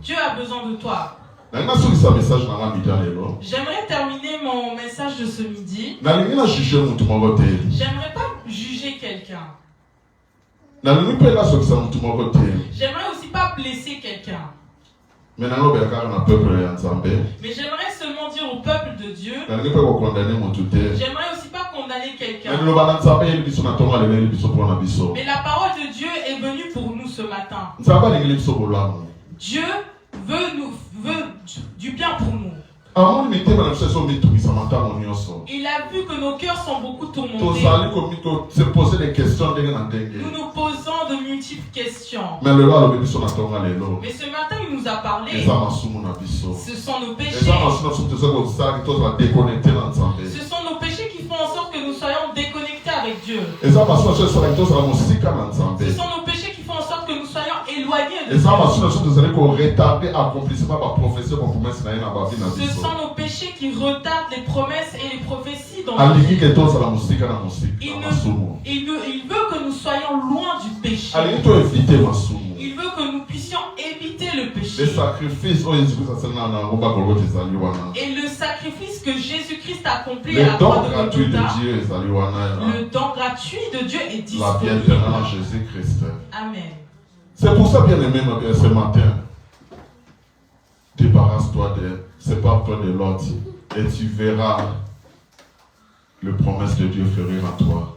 Speaker 2: Dieu a besoin de toi. J'aimerais terminer mon message de ce midi. J'aimerais pas juger quelqu'un. J'aimerais aussi pas blesser quelqu'un. Mais j'aimerais seulement dire au peuple de Dieu. J'aimerais aussi pas condamner quelqu'un. Mais la parole de Dieu est venue pour nous ce matin. Dieu veut du bien pour nous. Il a vu que nos cœurs sont beaucoup tourmentés. Nous nous posons de multiples questions. Mais ce matin, il nous a parlé. Ce sont nos péchés. Ce sont nos péchés qui font en sorte que nous soyons déconnectés avec Dieu. Ce sont nos péchés qui font en sorte que nous soyons éloignés de Dieu. Ce sont nos péchés qui retardent les promesses et les prophéties dans nos vies. Il veut que nous soyons loin du péché. Il veut que nous puissions éviter le péché. Et le sacrifice que Jésus-Christ a accompli à la croix de Golgotha, le don gratuit de Dieu est disponible. Amen.
Speaker 1: C'est pour ça, bien aimé, ce matin, Débarrasse-toi sépare-toi de l'autre et tu verras les promesses de Dieu fleurir en toi.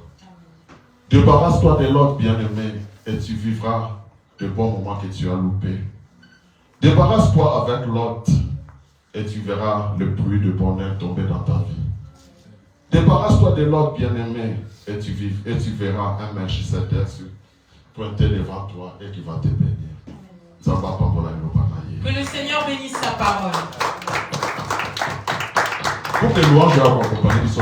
Speaker 1: Débarrasse-toi de l'autre, bien-aimé, et tu vivras de bons moments que tu as loupés. Débarrasse-toi avec l'autre et tu verras le pluie de bonheur tomber dans ta vie. Débarrasse-toi de l'autre, bien-aimé, et tu verras un Melchisedec pointer devant toi et qui va te bénir.
Speaker 2: Que le Seigneur bénisse sa parole.
Speaker 1: Pour que louanges accompagner son